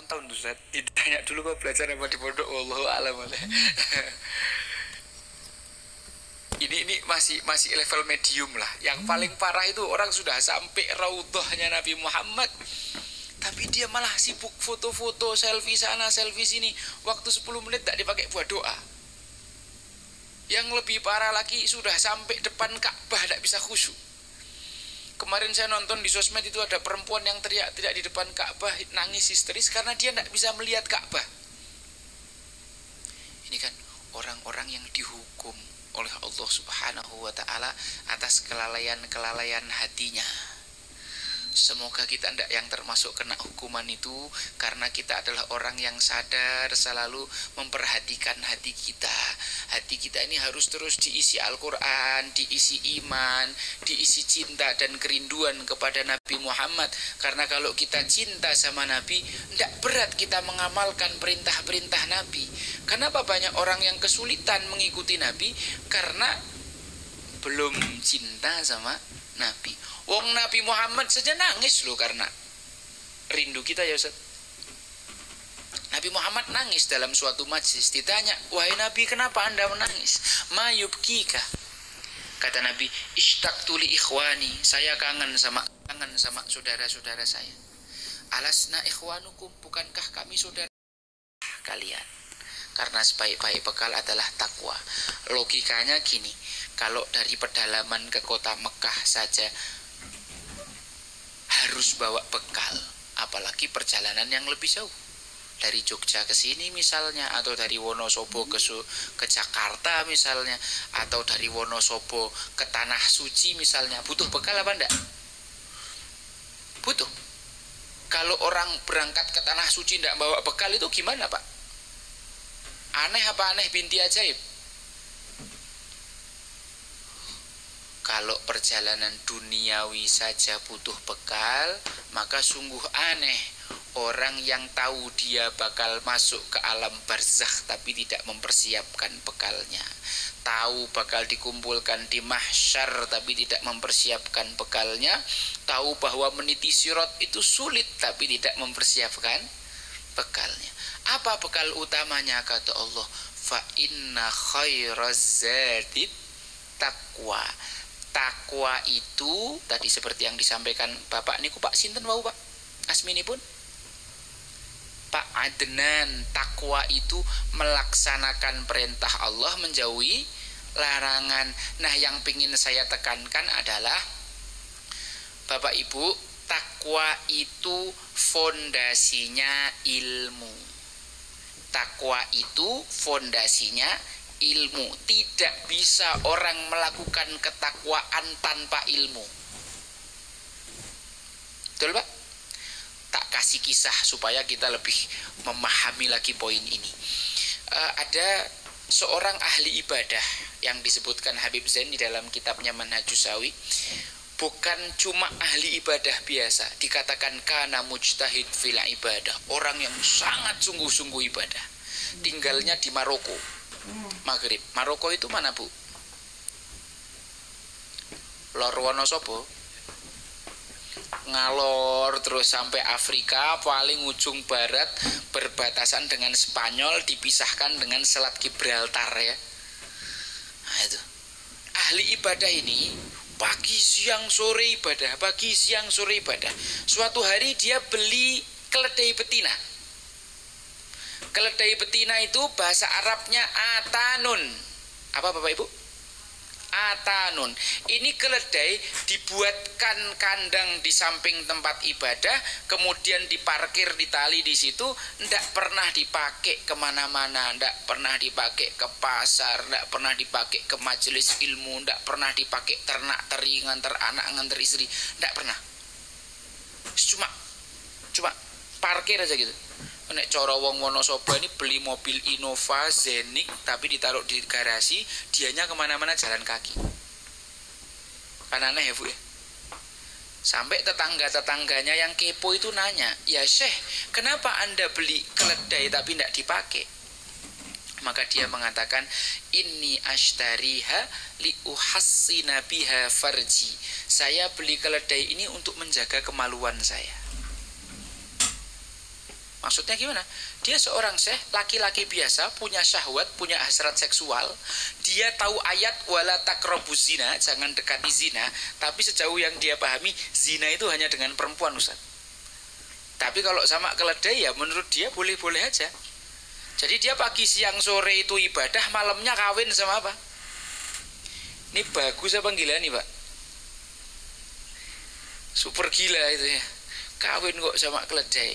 tahun tuh Ustaz, ditanya dulu kok belajar apa di pondok, wallahu alam. Ini masih level medium lah. Yang paling parah itu orang sudah sampai raudhahnya Nabi Muhammad, tapi dia malah sibuk foto-foto, selfie sana selfie sini. Waktu 10 menit tak dipakai buat doa. Yang lebih parah lagi, sudah sampai depan Ka'bah tak bisa khusyuk. Kemarin saya nonton di sosmed itu ada perempuan yang teriak-teriak di depan Ka'bah, nangis histeris karena dia tidak bisa melihat Ka'bah. Ini kan orang-orang yang dihukum oleh Allah Subhanahu wa Ta'ala atas kelalaian-kelalaian hatinya. Semoga kita tidak yang termasuk kena hukuman itu, karena kita adalah orang yang sadar selalu memperhatikan hati kita. Hati kita ini harus terus diisi Al-Quran, diisi iman, diisi cinta dan kerinduan kepada Nabi Muhammad. Karena kalau kita cinta sama Nabi, tidak berat kita mengamalkan perintah-perintah Nabi. Kenapa banyak orang yang kesulitan mengikuti Nabi? Karena belum cinta sama Nabi. Wong Nabi Muhammad saja nangis loh karena rindu kita ya Ustaz. Nabi Muhammad nangis dalam suatu majlis. Ditanya, wahai Nabi, kenapa anda menangis? Ma yubkika. Kata Nabi, ishtaqtu li ikhwani, saya kangen sama saudara-saudara saya. Alasna ikhwanukum, bukankah kami saudara kalian? Karena sebaik-baik bekal adalah takwa. Logikanya gini, kalau dari pedalaman ke kota Mekah saja harus bawa bekal, apalagi perjalanan yang lebih jauh. Dari Jogja ke sini misalnya, atau dari Wonosobo ke Jakarta misalnya, atau dari Wonosobo ke Tanah Suci misalnya, butuh bekal apa enggak? Butuh. Kalau orang berangkat ke Tanah Suci enggak bawa bekal itu gimana, Pak? Aneh apa aneh binti ajaib? Kalau perjalanan duniawi saja butuh bekal, maka sungguh aneh orang yang tahu dia bakal masuk ke alam barzakh tapi tidak mempersiapkan bekalnya. Tahu bakal dikumpulkan di mahsyar tapi tidak mempersiapkan bekalnya. Tahu bahwa meniti sirat itu sulit tapi tidak mempersiapkan bekalnya. Apa bekal utamanya? Kata Allah, fa inna khairaz zadid taqwa. Takwa itu tadi seperti yang disampaikan Bapak niku, Pak sinten wau Pak? Asmini pun Pak Adnan. Takwa itu melaksanakan perintah Allah, menjauhi larangan. Nah, yang ingin saya tekankan adalah Bapak Ibu, takwa itu fondasinya ilmu. Takwa itu fondasinya ilmu. Tidak bisa orang melakukan ketakwaan tanpa ilmu. Betul Pak? Tak kasih kisah supaya kita lebih memahami lagi poin ini. Ada seorang ahli ibadah yang disebutkan Habib Zain di dalam kitabnya Manhajus Sawi. Bukan cuma ahli ibadah biasa, dikatakan kana mujtahid fil ibadah, orang yang sangat sungguh-sungguh ibadah. Tinggalnya di Maroko, Maghrib. Maroko itu mana Bu? Lor Wonosobo, ngalor terus sampai Afrika paling ujung barat, berbatasan dengan Spanyol, dipisahkan dengan Selat Gibraltar ya. Nah itu ahli ibadah ini pagi siang sore ibadah, pagi siang sore ibadah. Suatu hari dia beli keledai betina. Keledai betina itu bahasa Arabnya atanun. Apa Bapak Ibu? Atanun. Ini keledai dibuatkan kandang di samping tempat ibadah, kemudian diparkir di tali di situ, tidak pernah dipakai kemana-mana, tidak pernah dipakai ke pasar, tidak pernah dipakai ke majelis ilmu, tidak pernah dipakai ternak teri, nganter anak, nganter istri, tidak pernah. Cuma parkir aja gitu. Nek cara wong Wonosobo ini beli mobil Innova Zenik tapi ditaruh di garasi, dianya kemana-mana jalan kaki. Kan aneh ya Bu ya. Sampai tetangga-tetangganya yang kepo itu nanya, ya Syekh, kenapa anda beli keledai tapi tidak dipakai? Maka dia mengatakan, inni ashtariha li uhassina biha farji. Saya beli keledai ini untuk menjaga kemaluan saya. Maksudnya gimana? Dia seorang syekh, laki-laki biasa, punya syahwat, punya hasrat seksual. Dia tahu ayat wala taqrabuz zina, jangan dekati zina. Tapi sejauh yang dia pahami, zina itu hanya dengan perempuan, Ustaz. Tapi kalau sama keledai ya menurut dia boleh-boleh aja. Jadi dia pagi, siang, sore itu ibadah, malamnya kawin sama apa? Ini bagus apa gila nih, Pak? Super gila itu ya. Kawin kok sama keledai.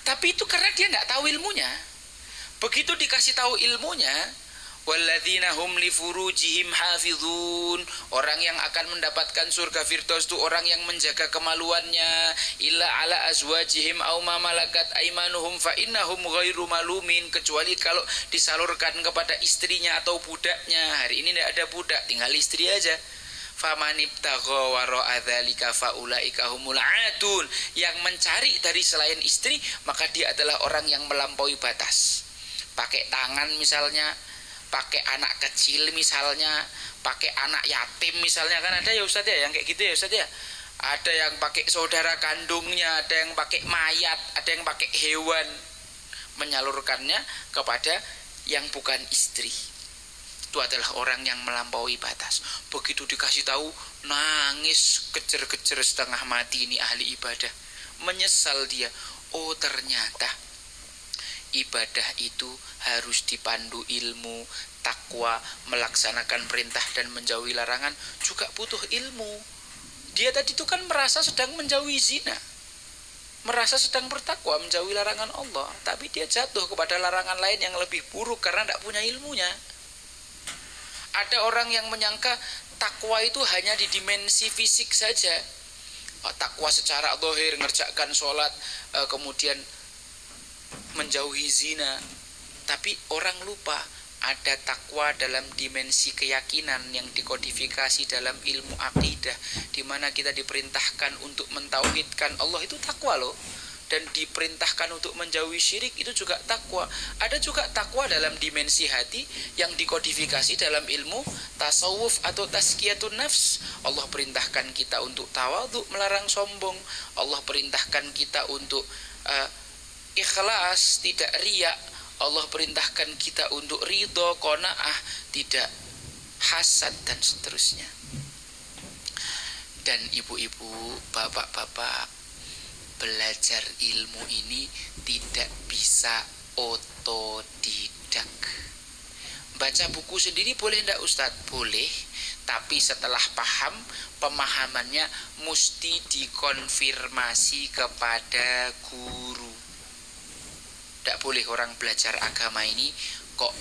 Tapi itu karena dia nggak tahu ilmunya. Begitu dikasih tahu ilmunya, walladzina hum li furujihim hafizun, orang yang akan mendapatkan surga firdaus itu orang yang menjaga kemaluannya, illa ala azwajihim aw ma malakat aimanuhum fa innahum ghairu malumin, kecuali kalau disalurkan kepada istrinya atau budaknya. Hari ini tidak ada budak, tinggal istri aja. Famanibtagha wara'a dzalika faulaika humul adun, yang mencari dari selain istri maka dia adalah orang yang melampaui batas. Pakai tangan misalnya, pakai anak kecil misalnya, pakai anak yatim misalnya, kan ada ya Ustaz ya yang kayak gitu ya Ustaz ya. Ada yang pakai saudara kandungnya, ada yang pakai mayat, ada yang pakai hewan, menyalurkannya kepada yang bukan istri. Itu adalah orang yang melampaui batas. Begitu dikasih tahu, nangis kejer-kejer setengah mati, ini ahli ibadah. Menyesal dia. Oh ternyata ibadah itu harus dipandu ilmu, takwa, melaksanakan perintah dan menjauhi larangan juga butuh ilmu. Dia tadi itu kan merasa sedang menjauhi zina, merasa sedang bertakwa menjauhi larangan Allah, tapi dia jatuh kepada larangan lain yang lebih buruk karena tidak punya ilmunya. Ada orang yang menyangka takwa itu hanya di dimensi fisik saja. Takwa secara zahir, ngerjakan sholat, kemudian menjauhi zina. Tapi orang lupa ada takwa dalam dimensi keyakinan yang dikodifikasi dalam ilmu akidah, di mana kita diperintahkan untuk mentauhidkan Allah, itu takwa loh. Dan diperintahkan untuk menjauhi syirik, itu juga takwa. Ada juga takwa dalam dimensi hati yang dikodifikasi dalam ilmu tasawuf atau tazkiyatun nafs. Allah perintahkan kita untuk tawadhu, melarang sombong. Allah perintahkan kita untuk ikhlas, tidak riya. Allah perintahkan kita untuk ridho, qanaah, tidak hasad dan seterusnya. Dan ibu-ibu, bapak-bapak, belajar ilmu ini tidak bisa otodidak. Baca buku sendiri boleh enggak Ustadz? Boleh, tapi setelah paham, pemahamannya mesti dikonfirmasi kepada guru. Tidak boleh orang belajar agama ini kok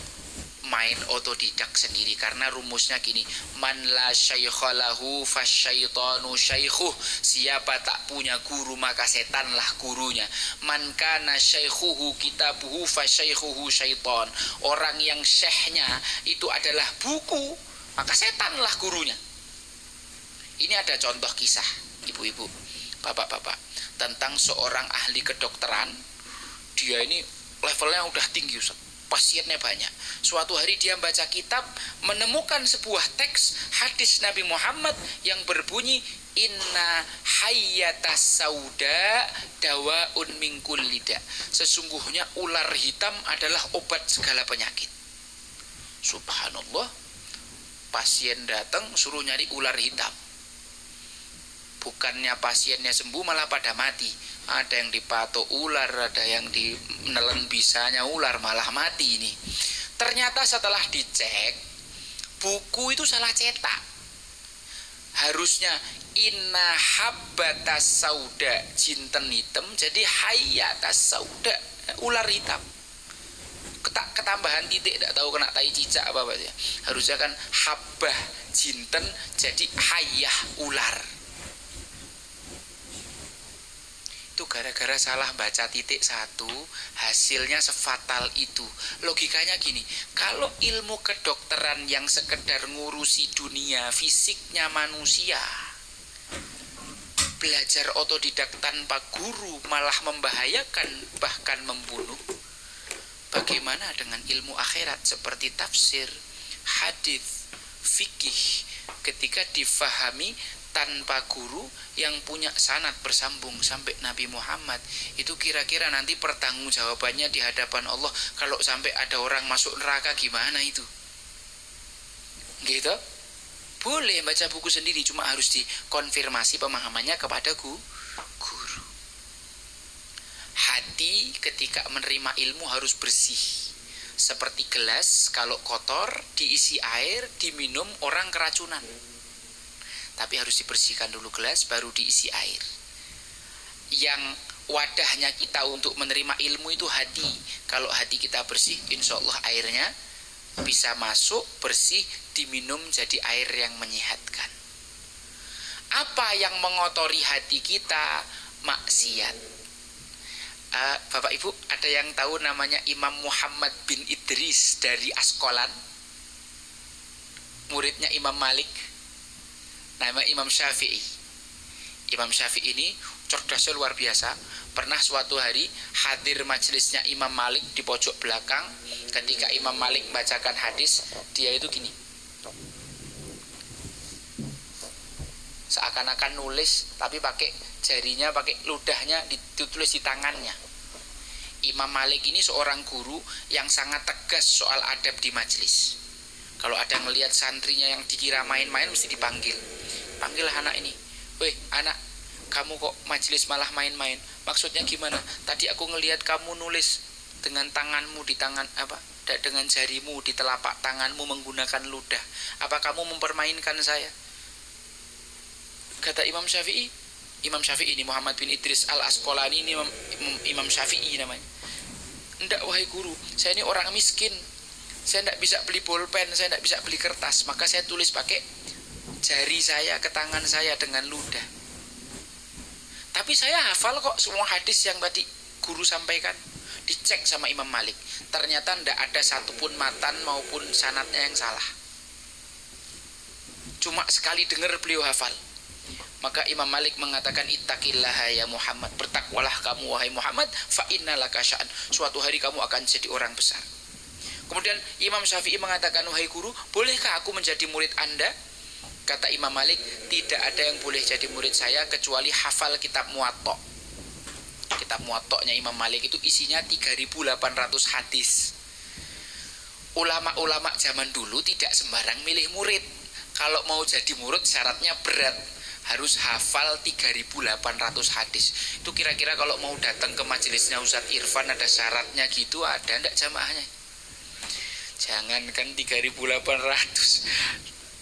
main otodidak sendiri, karena rumusnya gini, man la syaikha lahu fasyaitanu syaikhuh, siapa tak punya guru maka setanlah gurunya. Man kana syaikhuhu kitabuhu fasyaikhuhu syaitan, orang yang syekhnya itu adalah buku maka setanlah gurunya. Ini ada contoh kisah ibu-ibu, bapak-bapak, tentang seorang ahli kedokteran. Dia ini levelnya udah tinggi Ustaz, pasiennya banyak. Suatu hari dia baca kitab, menemukan sebuah teks hadis Nabi Muhammad yang berbunyi, inna hayyatas sauda dawaun min kulli da, sesungguhnya ular hitam adalah obat segala penyakit. Subhanallah, pasien datang suruh nyari ular hitam, bukannya pasiennya sembuh malah pada mati. Ada yang dipatok ular, ada yang dinelen bisanya ular, malah mati ini. Ternyata setelah dicek, buku itu salah cetak. Harusnya inna habbatas sauda, jinten hitam, jadi hayyatas sauda, ular hitam. Ketambahan titik, tidak tahu kena tai cicak apa ya. Harusnya kan habbah jinten, jadi hayyah ular. Itu gara-gara salah baca titik satu, hasilnya sefatal itu. Logikanya gini, kalau ilmu kedokteran yang sekedar ngurusi dunia fisiknya manusia, belajar otodidak tanpa guru malah membahayakan, bahkan membunuh. Bagaimana dengan ilmu akhirat seperti tafsir, hadis, fikih, ketika difahami tanpa guru yang punya sanad bersambung sampai Nabi Muhammad, itu kira-kira nanti pertanggungjawabannya di hadapan Allah kalau sampai ada orang masuk neraka gimana itu? Gitu. Boleh baca buku sendiri, cuma harus dikonfirmasi pemahamannya kepada guru. Hati ketika menerima ilmu harus bersih. Seperti gelas, kalau kotor diisi air, diminum orang keracunan. Tapi harus dibersihkan dulu gelas, baru diisi air. Yang wadahnya kita untuk menerima ilmu itu hati. Kalau hati kita bersih, insya Allah airnya bisa masuk, bersih, diminum jadi air yang menyehatkan. Apa yang mengotori hati kita? Maksiat. Bapak Ibu, ada yang tahu namanya Imam Muhammad bin Idris dari Askolan? Muridnya Imam Malik. Nama Imam Syafi'i. Imam Syafi'i ini cerdasnya luar biasa. Pernah suatu hari hadir majelisnya Imam Malik di pojok belakang. Ketika Imam Malik membacakan hadis, dia itu gini, seakan-akan nulis, tapi pakai jarinya, pakai ludahnya ditulis di tangannya. Imam Malik ini seorang guru yang sangat tegas soal adab di majelis. Kalau ada ngelihat santrinya yang dikira main-main, mesti dipanggil. Panggillah anak ini. Weh anak, kamu kok majelis malah main-main? Maksudnya gimana? Tadi aku ngelihat kamu nulis dengan tanganmu di tangan apa? Dengan jarimu di telapak tanganmu menggunakan ludah. Apa kamu mempermainkan saya? Kata Imam Syafi'i. Imam Syafi'i ini Muhammad bin Idris Al-Asqalani, ini Imam Syafi'i namanya. Enggak wahai guru, saya ini orang miskin. Saya tidak bisa beli bolpen, saya tidak bisa beli kertas, maka saya tulis pakai jari saya ke tangan saya dengan ludah. Tapi saya hafal kok semua hadis yang tadi guru sampaikan. Dicek sama Imam Malik, ternyata tidak ada satupun matan maupun sanadnya yang salah. Cuma sekali dengar beliau hafal. Maka Imam Malik mengatakan, ittaqillaha ya Muhammad, bertakwalah kamu wahai Muhammad, fa innalaka sya'an, suatu hari kamu akan jadi orang besar. Kemudian Imam Syafi'i mengatakan, wahai guru, bolehkah aku menjadi murid Anda? Kata Imam Malik, tidak ada yang boleh jadi murid saya kecuali hafal kitab Muwatta. Kitab Muwatta'nya Imam Malik itu isinya 3.800 hadis. Ulama-ulama zaman dulu tidak sembarang milih murid. Kalau mau jadi murid syaratnya berat, harus hafal 3.800 hadis. Itu kira-kira kalau mau datang ke majelisnya Ustadz Irfan ada syaratnya gitu, ada enggak jamaahnya? Jangankan 3.800, 30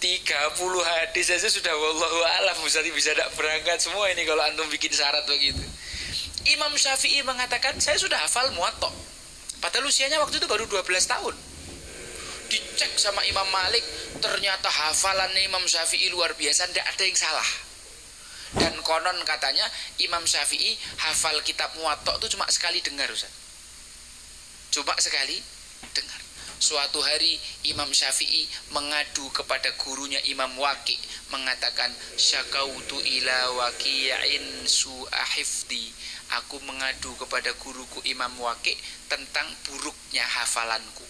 hadis saja sudah wallahu alam Ustaz bisa tidak berangkat semua ini kalau antum bikin syarat begitu. Imam Syafi'i mengatakan, saya sudah hafal Muwatta. Padahal usianya waktu itu baru 12 tahun. Dicek sama Imam Malik, ternyata hafalannya Imam Syafi'i luar biasa, tidak ada yang salah. Dan konon katanya Imam Syafi'i hafal kitab Muwatta itu cuma sekali dengar Ustaz. Cuma sekali dengar. Suatu hari Imam Syafi'i mengadu kepada gurunya Imam Waqi', mengatakan, syakautu ila waqi'in su'ahifdi, aku mengadu kepada guruku Imam Waqi' tentang buruknya hafalanku.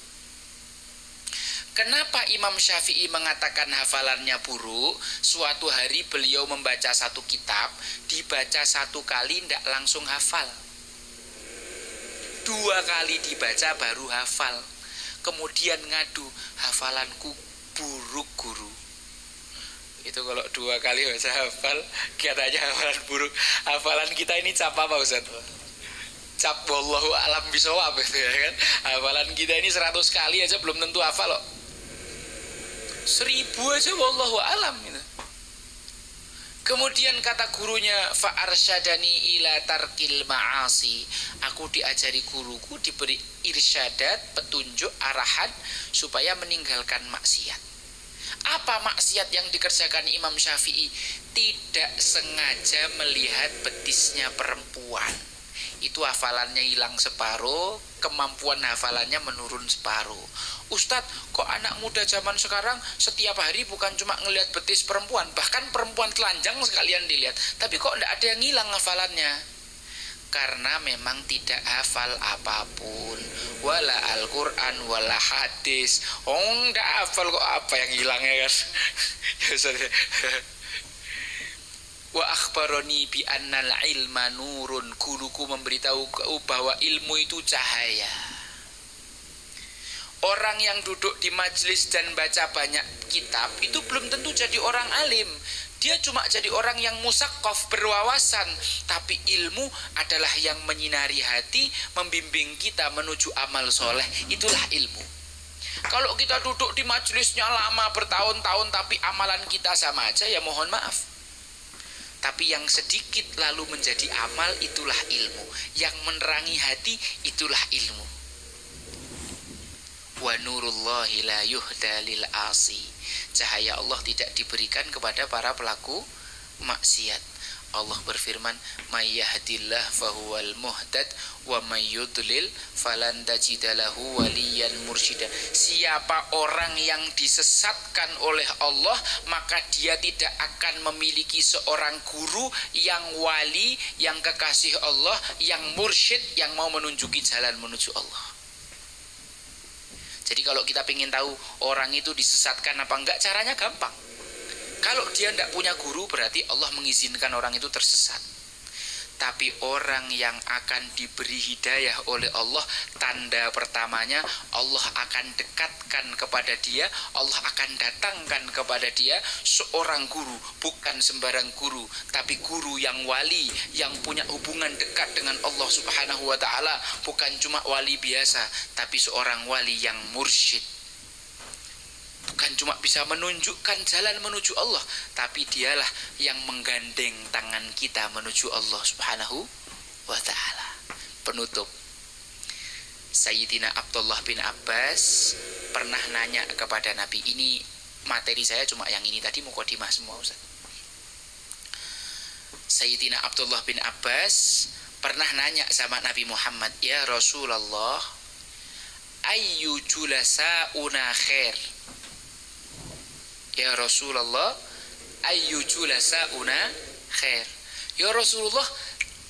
Kenapa Imam Syafi'i mengatakan hafalannya buruk? Suatu hari beliau membaca satu kitab, dibaca satu kali tidak langsung hafal, 2 kali dibaca baru hafal. Kemudian ngadu, hafalanku buruk guru. Itu kalau 2 kali baca hafal, katanya hafalan buruk. Hafalan kita ini cap apa Ustaz? Cap wallahu alam bisawab gitu ya kan. Hafalan kita ini 100 kali aja belum tentu hafal loh. 1000 aja wallahu alam gitu. Kemudian kata gurunya, fa arsyadani ila tarkil ma'asi, aku diajari guruku, diberi irsyadat, petunjuk, arahan supaya meninggalkan maksiat. Apa maksiat yang dikerjakan Imam Syafi'i? Tidak sengaja melihat betisnya perempuan. Itu hafalannya hilang separuh, kemampuan hafalannya menurun separuh. Ustadz, kok anak muda zaman sekarang setiap hari bukan cuma ngelihat betis perempuan, bahkan perempuan telanjang sekalian dilihat, tapi kok tidak ada yang hilang hafalannya? Karena memang tidak hafal apapun, wala Al-Quran wala hadis. Oh, tidak hafal kok apa yang hilangnya kan? Wa akhbaroni bi annal ilma nurun, guruku memberitahu bahwa ilmu itu cahaya. Orang yang duduk di majelis dan baca banyak kitab itu belum tentu jadi orang alim. Dia cuma jadi orang yang musaqqaf, berwawasan. Tapi ilmu adalah yang menyinari hati, membimbing kita menuju amal soleh. Itulah ilmu. Kalau kita duduk di majelisnya lama bertahun-tahun tapi amalan kita sama aja, ya mohon maaf. Tapi yang sedikit lalu menjadi amal, itulah ilmu. Yang menerangi hati, itulah ilmu. Wa nurullahi la yuhda lil asi. Cahaya Allah tidak diberikan kepada para pelaku maksiat. Allah berfirman, may yahdillah fahuwal muhtad wa may yudlil falan tajida lahu waliyan mursyida. Siapa orang yang disesatkan oleh Allah, maka dia tidak akan memiliki seorang guru yang wali, yang kekasih Allah, yang mursyid, yang mau menunjuki jalan menuju Allah. Jadi kalau kita ingin tahu orang itu disesatkan apa enggak, caranya gampang. Kalau dia tidak punya guru, berarti Allah mengizinkan orang itu tersesat. Tapi orang yang akan diberi hidayah oleh Allah, tanda pertamanya Allah akan dekatkan kepada dia, Allah akan datangkan kepada dia seorang guru. Bukan sembarang guru, tapi guru yang wali, yang punya hubungan dekat dengan Allah subhanahu wa ta'ala. Bukan cuma wali biasa, tapi seorang wali yang mursyid. Bukan cuma bisa menunjukkan jalan menuju Allah, tapi dialah yang menggandeng tangan kita menuju Allah subhanahu wa ta'ala. Penutup, Sayyidina Abdullah bin Abbas pernah nanya kepada Nabi. Ini materi saya cuma yang ini tadi, mukadimah semua Ustaz. Sayyidina Abdullah bin Abbas pernah nanya sama Nabi Muhammad, ya Rasulullah, ayyu julasa'una khair. Ya Rasulullah, ayyu julasa'una khair. Ya Rasulullah,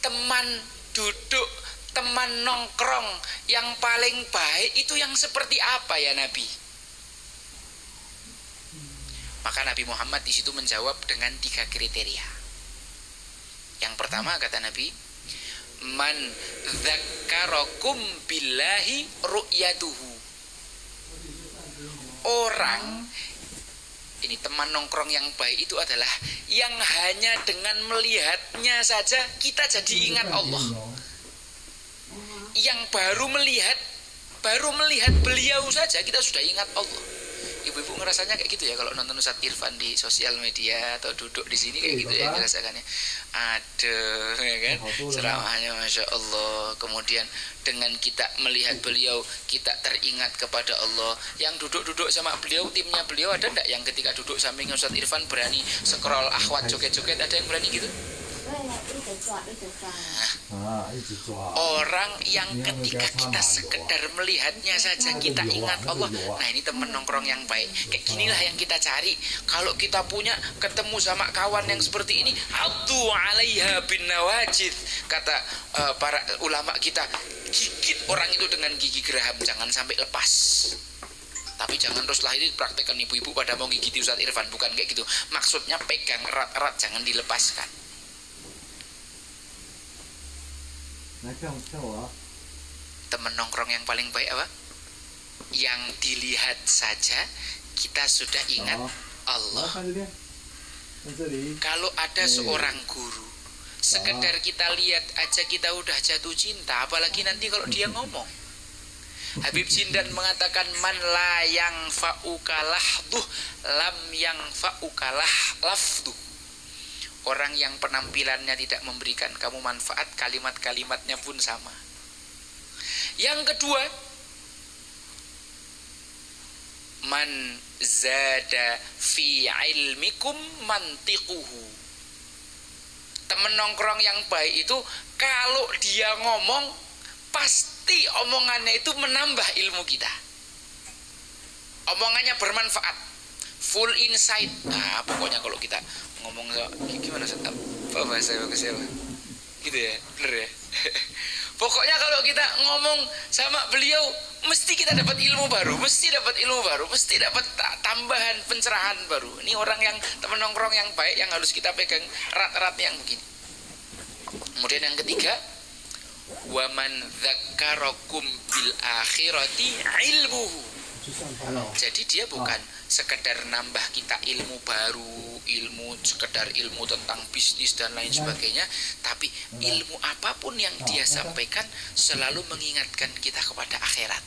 teman duduk, teman nongkrong yang paling baik itu yang seperti apa ya Nabi? Maka Nabi Muhammad di situ menjawab dengan 3 kriteria. Yang pertama kata Nabi, man dzakkarakum billahi ru'yatuhu. Orang, ini teman nongkrong yang baik itu adalah yang hanya dengan melihatnya saja kita jadi ingat Allah. Yang baru melihat beliau saja kita sudah ingat Allah. Ibu-ibu ngerasanya kayak gitu ya kalau nonton Ustadz Irfan di sosial media atau duduk di sini kayak gitu ya ngerasakannya. Aduh, ya kan? Ceramahnya Masya Allah. Kemudian dengan kita melihat beliau, kita teringat kepada Allah. Yang duduk-duduk sama beliau, timnya beliau ada enggak yang ketika duduk samping Ustadz Irfan berani scroll akhwat joget-joget? Ada yang berani gitu? Orang yang ketika kita sekedar melihatnya saja kita ingat Allah. Nah ini teman nongkrong yang baik. Kayak ginilah yang kita cari. Kalau kita punya ketemu sama kawan yang seperti ini, addu 'alaiha bin nawajid. Kata para ulama kita, gigit orang itu dengan gigi geraham, jangan sampai lepas. Tapi jangan teruslah ini praktekkan ibu-ibu pada mau gigiti Ustadz Irfan, bukan kayak gitu. Maksudnya pegang erat-erat, jangan dilepaskan. Teman nongkrong yang paling baik apa? Yang dilihat saja kita sudah ingat Allah. Kalau ada seorang guru, sekedar kita lihat aja kita udah jatuh cinta, apalagi nanti kalau dia ngomong. Habib Sindan mengatakan, man la yang fa'ukalahduh lam yang fa'ukalahduh. Orang yang penampilannya tidak memberikan kamu manfaat, kalimat-kalimatnya pun sama. Yang kedua, man zada fi ilmikum mantiquhu. Temen nongkrong yang baik itu kalau dia ngomong pasti omongannya itu menambah ilmu kita. Omongannya bermanfaat, full insight. Nah, pokoknya kalau kita ngomong gimana apa bahasa bagusnya apa? Gitu ya, bener ya. Pokoknya kalau kita ngomong sama beliau, mesti kita dapat ilmu baru, mesti dapat ilmu baru, mesti dapat tambahan pencerahan baru. Ini orang yang teman nongkrong yang baik yang harus kita pegang erat-erat yang begini. Kemudian yang ketiga, waman dzakarakum bil akhirati ilmuhu. Jadi dia bukan sekedar nambah kita ilmu baru, sekedar ilmu tentang bisnis dan lain sebagainya, tapi ilmu apapun yang dia sampaikan selalu mengingatkan kita kepada akhirat.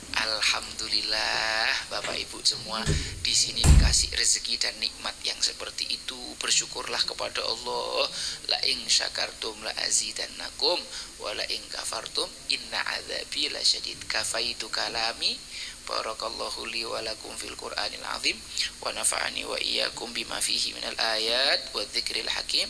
Alhamdulillah Bapak Ibu semua di sini dikasih rezeki dan nikmat yang seperti itu. Bersyukurlah kepada Allah. La in syakartum la azidannakum wa la in kafartum inna adzabi lasyadid. Kafaitu kalami. Barakallahu li wa lakum fil Qur'anil azim wa nafa'ani wa iyyakum bima fihi minal ayat wa dzikril hakim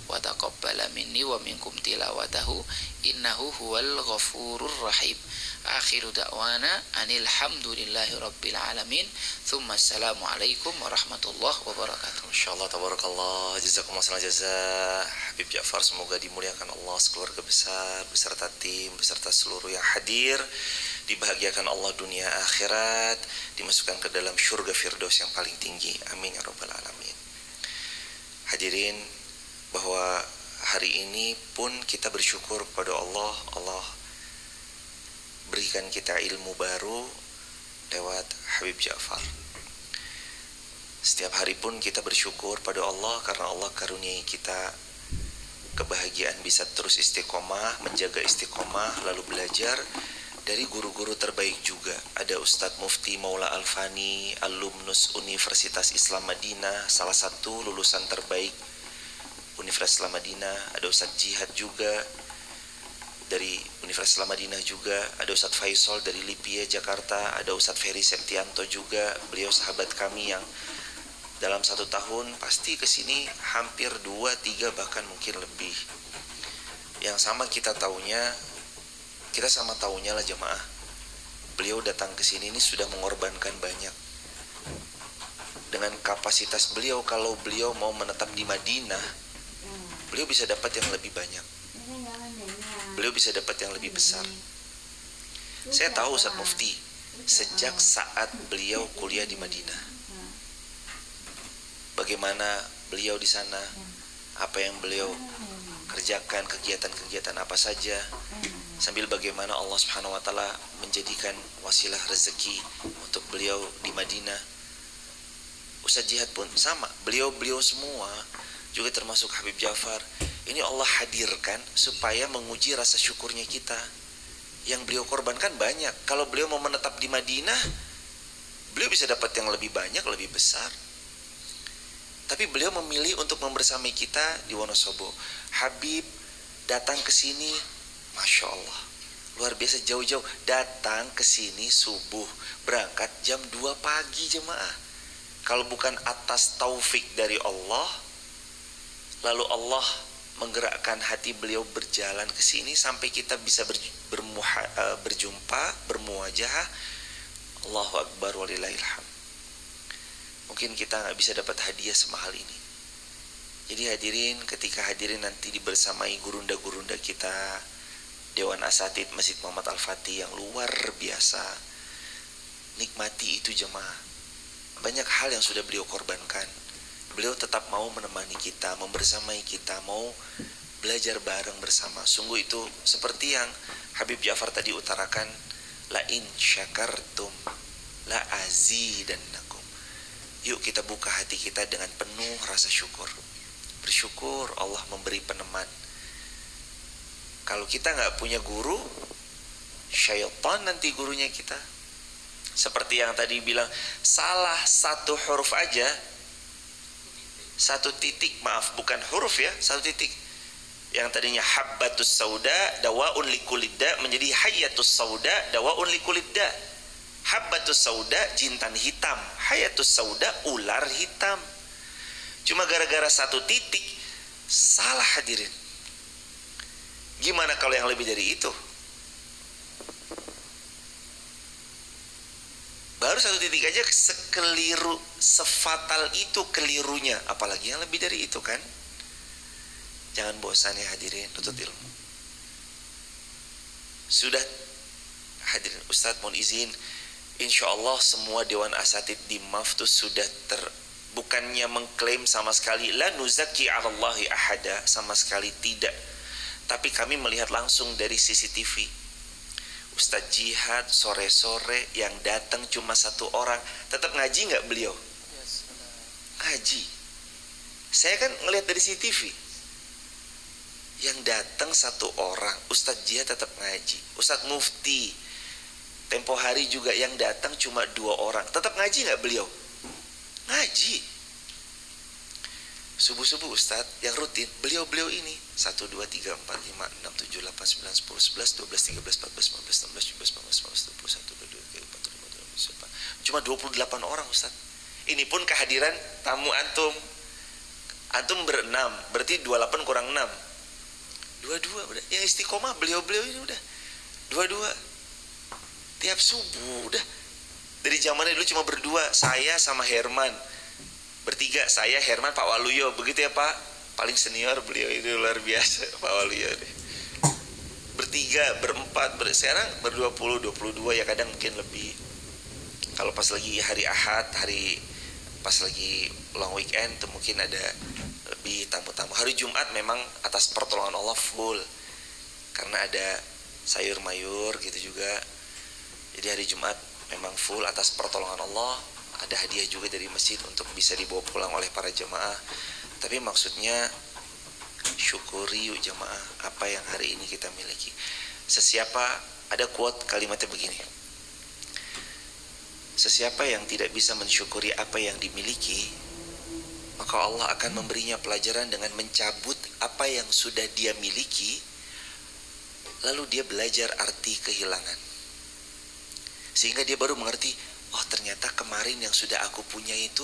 wa taqabbala minni wa minkum tilawatahu innahu huwal ghafurur rahim. Akhiru da'wana anil hamdulillahi rabbil alamin. Tsumma assalamu alaikum warahmatullahi wabarakatuh. Insyaallah tabarakallah, jazakumullah khairan jazaa Habib Ja'far, semoga dimuliakan Allah sekeluarga besar beserta tim beserta seluruh yang hadir, dibahagiakan Allah dunia akhirat, dimasukkan ke dalam syurga firdaus yang paling tinggi. Amin ya rabbal alamin. Hadirin, bahwa hari ini pun kita bersyukur kepada Allah. Allah berikan kita ilmu baru lewat Habib Ja'far. Setiap hari pun kita bersyukur pada Allah karena Allah karuniai kita kebahagiaan bisa terus istiqomah, menjaga istiqomah, lalu belajar dari guru-guru terbaik juga. Ada Ustadz Mufti Maula Alfani, alumnus Universitas Islam Madinah, salah satu lulusan terbaik Universitas Islam Madinah. Ada Ustadz Jihad juga dari Universitas Islam Madinah juga. Ada Ustadz Faisal dari Lipia, Jakarta. Ada Ustadz Ferry Septianto juga. Beliau sahabat kami yang dalam 1 tahun pasti kesini hampir 2-3 bahkan mungkin lebih. Yang sama kita sama taunya lah jemaah. Beliau datang ke sini ini sudah mengorbankan banyak. Dengan kapasitas beliau, kalau beliau mau menetap di Madinah, beliau bisa dapat yang lebih banyak. Beliau bisa dapat yang lebih besar. Saya tahu Ustadz Mufti sejak saat beliau kuliah di Madinah, bagaimana beliau di sana, apa yang beliau kerjakan, kegiatan-kegiatan apa saja, sambil bagaimana Allah Subhanahu wa taala menjadikan wasilah rezeki untuk beliau di Madinah. Ustadz Jihad pun sama, beliau semua juga termasuk Habib Ja'far. Ini Allah hadirkan supaya menguji rasa syukurnya kita. Yang beliau korbankan banyak. Kalau beliau mau menetap di Madinah, beliau bisa dapat yang lebih banyak, lebih besar. Tapi beliau memilih untuk membersamai kita di Wonosobo. Habib datang ke sini, Masya Allah, luar biasa, jauh-jauh datang ke sini subuh, berangkat jam 2 pagi jemaah. Kalau bukan atas taufik dari Allah, lalu Allah menggerakkan hati beliau berjalan ke sini sampai kita bisa berjumpa, bermuajah. Allahu Akbar walillahilham. Mungkin kita nggak bisa dapat hadiah semahal ini. Jadi hadirin, ketika hadirin nanti dibersamai gurunda-gurunda kita, Dewan Asatid Masjid Muhammad Al-Fatih yang luar biasa, nikmati itu jemaah. Banyak hal yang sudah beliau korbankan. Beliau tetap mau menemani kita, membersamai kita, mau belajar bareng bersama. Sungguh itu seperti yang Habib Ja'far tadi utarakan, la in syakartum la azidannakum. Yuk kita buka hati kita dengan penuh rasa syukur. Bersyukur Allah memberi peneman. Kalau kita nggak punya guru, syaitan nanti gurunya kita. Seperti yang tadi bilang, salah satu huruf aja, satu titik, maaf bukan huruf ya, satu titik. Yang tadinya habbatus sauda dawaun likulidda menjadi hayatus sauda dawaun likulidda. Habbatus sauda jintan hitam, hayatus sauda ular hitam. Cuma gara-gara satu titik salah hadirin. Gimana kalau yang lebih dari itu? Baru satu titik aja sekeliru, sefatal itu kelirunya, apalagi yang lebih dari itu kan. Jangan bosan ya hadirin, tuntut ilmu. Sudah hadirin Ustadz mohon izin, insya Allah semua Dewan Asatid di MAF tuh sudah bukannya mengklaim sama sekali la nuzaki 'alallahi ahada, sama sekali tidak, tapi kami melihat langsung dari CCTV Ustadz Jihad sore-sore yang datang cuma 1 orang. Tetap ngaji nggak beliau? Ngaji. Saya kan ngelihat dari CCTV yang datang 1 orang, Ustadz Jihad tetap ngaji. Ustadz Mufti tempo hari juga yang datang cuma 2 orang. Tetap ngaji nggak beliau? Ngaji. Subuh-subuh Ustadz yang rutin, beliau ini 1, 2, 3, 4, 5, 6, 7, 8, 9, 10, 11, 12, 13, 14, 15, 16, 17, 18, 19, 20, 21, 22, 23, 24, 25, 26, cuma 28 orang Ustadz. Ini pun kehadiran tamu antum. Antum ber-6, berarti 28 kurang 6. 22 udah. Yang istiqomah beliau ini udah 22 tiap subuh udah. Dari zamannya dulu cuma berdua, saya sama Herman. Bertiga, saya, Herman, Pak Waluyo. Begitu ya Pak. Paling senior beliau itu luar biasa, Pak Waluyo deh. Bertiga, berempat, sekarang ber-20, 22 ya, kadang mungkin lebih. Kalau pas lagi hari Ahad, pas lagi long weekend tuh mungkin ada lebih tamu-tamu. Hari Jumat memang atas pertolongan Allah full, karena ada sayur mayur gitu juga. Jadi hari Jumat memang full atas pertolongan Allah. Ada hadiah juga dari masjid untuk bisa dibawa pulang oleh para jemaah. Tapi maksudnya syukuri yuk jemaah apa yang hari ini kita miliki. Ada quote kalimatnya begini, sesiapa yang tidak bisa mensyukuri apa yang dimiliki, maka Allah akan memberinya pelajaran dengan mencabut apa yang sudah dia miliki, lalu dia belajar arti kehilangan, sehingga dia baru mengerti, oh ternyata kemarin yang sudah aku punya itu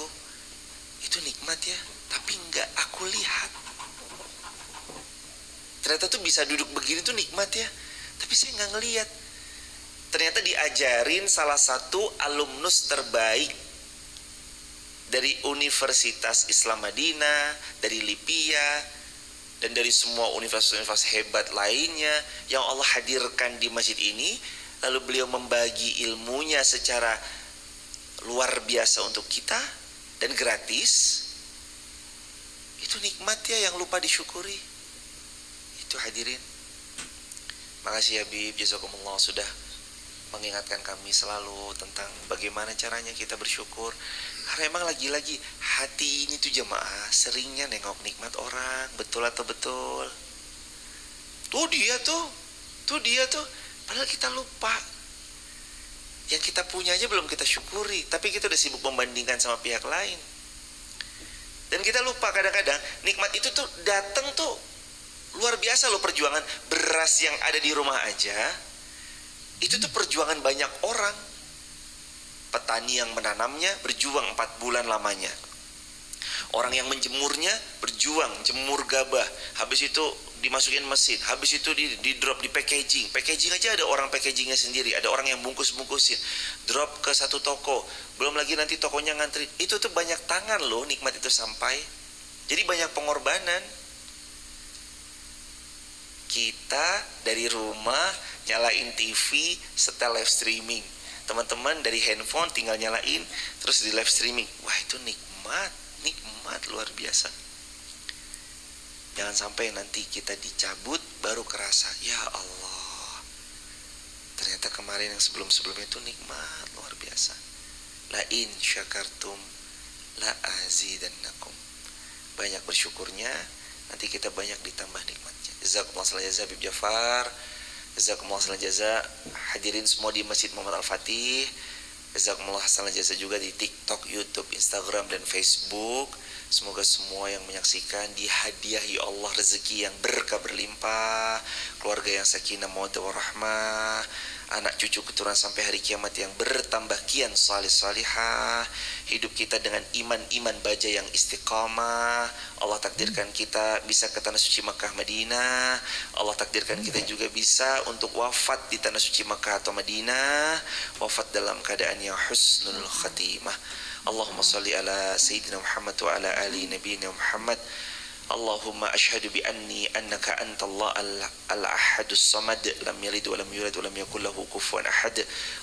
nikmat ya, tapi nggak aku lihat. Ternyata tuh bisa duduk begini tuh nikmat ya, tapi saya nggak ngelihat. Ternyata diajarin salah satu alumnus terbaik dari Universitas Islam Madinah, dari Lipia, dan dari semua universitas hebat lainnya yang Allah hadirkan di masjid ini. Lalu beliau membagi ilmunya secara luar biasa untuk kita dan gratis. Itu nikmat ya yang lupa disyukuri. Itu hadirin. Makasih Habib, jazakumullah sudah mengingatkan kami selalu tentang bagaimana caranya kita bersyukur. Karena emang lagi-lagi hati ini tuh jemaah seringnya nengok nikmat orang. Betul atau betul? Tuh dia tuh. Padahal kita lupa. Yang kita punya aja belum kita syukuri, tapi kita udah sibuk membandingkan sama pihak lain. Dan kita lupa kadang-kadang nikmat itu tuh datang tuh luar biasa loh perjuangan. Beras yang ada di rumah aja itu tuh perjuangan banyak orang. Petani yang menanamnya berjuang 4 bulan lamanya. Orang yang menjemurnya berjuang, jemur gabah. Habis itu dimasukin mesin, habis itu di drop di packaging. Packaging aja ada orang packagingnya sendiri, ada orang yang bungkus-bungkusin. Drop ke satu toko, belum lagi nanti tokonya ngantri. Itu tuh banyak tangan loh nikmat itu sampai. Jadi banyak pengorbanan. Kita dari rumah nyalain TV, setel live streaming. Teman-teman dari handphone tinggal nyalain, terus di live streaming. Wah itu nikmat luar biasa. Jangan sampai nanti kita dicabut baru kerasa, ya Allah, ternyata kemarin yang sebelum-sebelumnya itu nikmat luar biasa. La in syakartum la azidannakum. Banyak bersyukurnya, nanti kita banyak ditambah nikmatnya. Jazakumullah khairan jaza Habib Jafar. Jazakumullah khairan jaza hadirin semua di Masjid Muhammad Al-Fatih. Jazakumullah khairan jaza juga di TikTok, YouTube, Instagram, dan Facebook. Semoga semua yang menyaksikan dihadiahi Allah rezeki yang berkah berlimpah, keluarga yang sakinah mawaddah warahmah, anak cucu keturunan sampai hari kiamat yang bertambah kian salih salihah, hidup kita dengan iman baja yang istiqamah. Allah takdirkan kita bisa ke tanah suci Makkah Madinah. Allah takdirkan kita juga bisa untuk wafat di tanah suci Makkah atau Madinah, wafat dalam keadaan yang husnul khatimah. Allahumma salli ala Sayyidina Muhammad wa ala ali Nabi Muhammad. Allahumma ashhadu bi anni annaka antallah al-ahadus samad lam yalid wa lam yulad wa lam yakul lahu kufuwan ahad.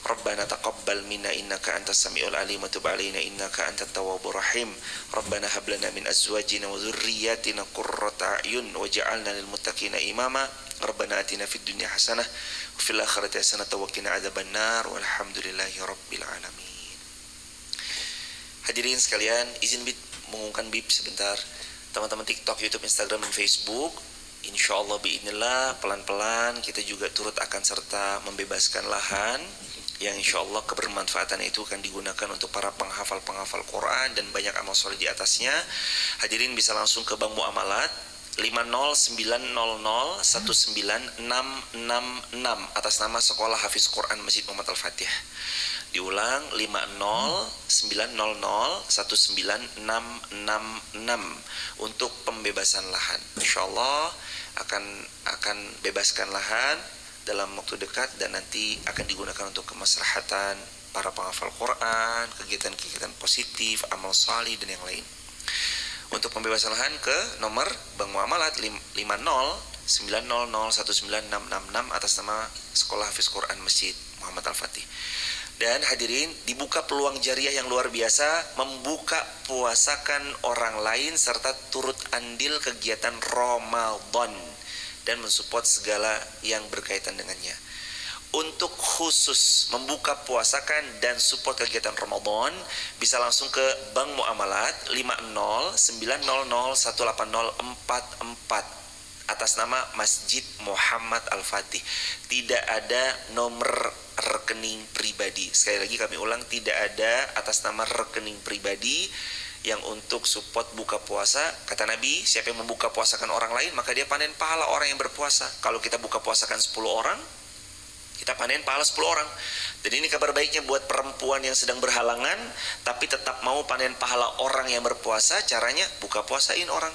Rabbana taqabbal minna innaka antas samiul alim wa tub alaina innaka antat tawwabur rahim. Rabbana hab lana min azwajina wa dhurriyyatina qurrata a'yun waj'alna lil muttaqina imama. Rabbana atina fid dunya hasanah wa fil akhirati hasanah wa qina adzabannar walhamdulillahi rabbil alamin. Hadirin sekalian, izin mengumumkan bib sebentar. Teman-teman TikTok, YouTube, Instagram, dan Facebook, insya Allah biidznillah pelan-pelan kita juga turut akan serta membebaskan lahan yang insya Allah kebermanfaatannya itu akan digunakan untuk para penghafal-penghafal Quran dan banyak amal soleh di atasnya. Hadirin bisa langsung ke Bank Muamalat 509001966 atas nama Sekolah Hafiz Quran Masjid Muhammad Al-Fatih. Diulang 509001966 untuk pembebasan lahan. Insyaallah akan bebaskan lahan dalam waktu dekat dan nanti akan digunakan untuk kemaslahatan para penghafal Quran, kegiatan-kegiatan positif, amal salih dan yang lain. Untuk pembebasan lahan ke nomor Bank Muamalat 509001966 atas nama Sekolah Hafiz Quran Masjid Muhammad Al-Fatih. Dan hadirin, dibuka peluang jariah yang luar biasa, membuka puasakan orang lain serta turut andil kegiatan Ramadan dan mensupport segala yang berkaitan dengannya. Untuk khusus membuka puasakan dan support kegiatan Ramadan, bisa langsung ke Bank Muamalat 50900180444 atas nama Masjid Muhammad Al-Fatih. Tidak ada nomor rekening pribadi. Sekali lagi kami ulang, tidak ada atas nama rekening pribadi yang untuk support buka puasa. Kata Nabi, siapa yang membuka puasakan orang lain, maka dia panen pahala orang yang berpuasa. Kalau kita buka puasakan 10 orang, kita panen pahala 10 orang. Jadi ini kabar baiknya buat perempuan yang sedang berhalangan tapi tetap mau panen pahala orang yang berpuasa. Caranya buka puasain orang.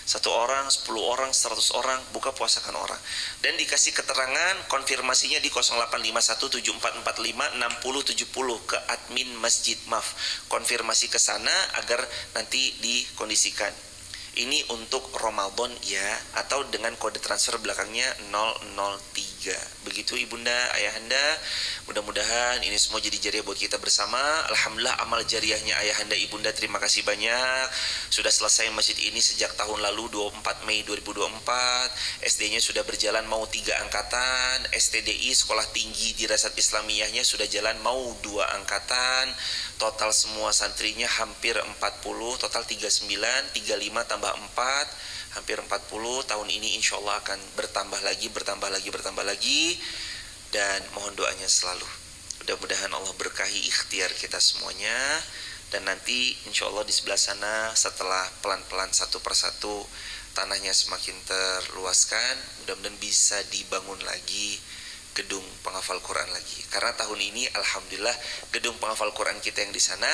1 orang, 10 orang, 100 orang, buka puasakan orang. Dan dikasih keterangan konfirmasinya di 085174456070 ke admin masjid. Konfirmasi ke sana agar nanti dikondisikan. Ini untuk Ramadan ya, atau dengan kode transfer belakangnya 003. Begitu ibunda, ayahanda. Mudah-mudahan ini semua jadi jariah buat kita bersama. Alhamdulillah amal jariahnya ayahanda ibunda, terima kasih banyak. Sudah selesai masjid ini sejak tahun lalu 24 Mei 2024. SD-nya sudah berjalan mau 3 angkatan. STDI Sekolah Tinggi Dirasat Islamiyahnya sudah jalan mau 2 angkatan. Total semua santrinya hampir 40, total 39, 35 tambah 4, hampir 40. Tahun ini insya Allah akan bertambah lagi. Dan mohon doanya selalu. Mudah-mudahan Allah berkahi ikhtiar kita semuanya. Dan nanti insya Allah di sebelah sana setelah pelan-pelan satu persatu tanahnya semakin terluaskan, mudah-mudahan bisa dibangun lagi gedung penghafal Quran lagi. Karena tahun ini alhamdulillah gedung penghafal Quran kita yang di sana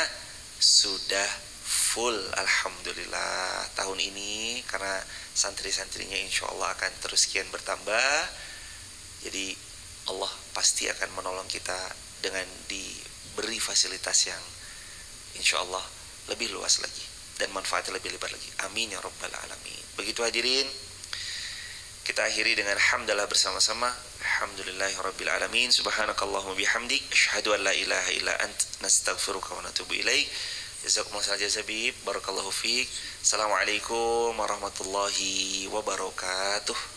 sudah full, alhamdulillah. Tahun ini karena santri-santrinya insya Allah akan terus kian bertambah, jadi Allah pasti akan menolong kita dengan diberi fasilitas yang insya Allah lebih luas lagi dan manfaatnya lebih lebar lagi. Amin ya rabbal alamin. Begitu hadirin, kita akhiri dengan hamdalah bersama-sama. Alhamdulillahirabbil alamin. Subhanakallahumma bihamdik, asyhadu an la ilaha illa ant, nastaghfiruka wa natubu ilaik. Jazakumullahu khairan jazabib. Barakallahu fiik. Assalamualaikum warahmatullahi wabarakatuh.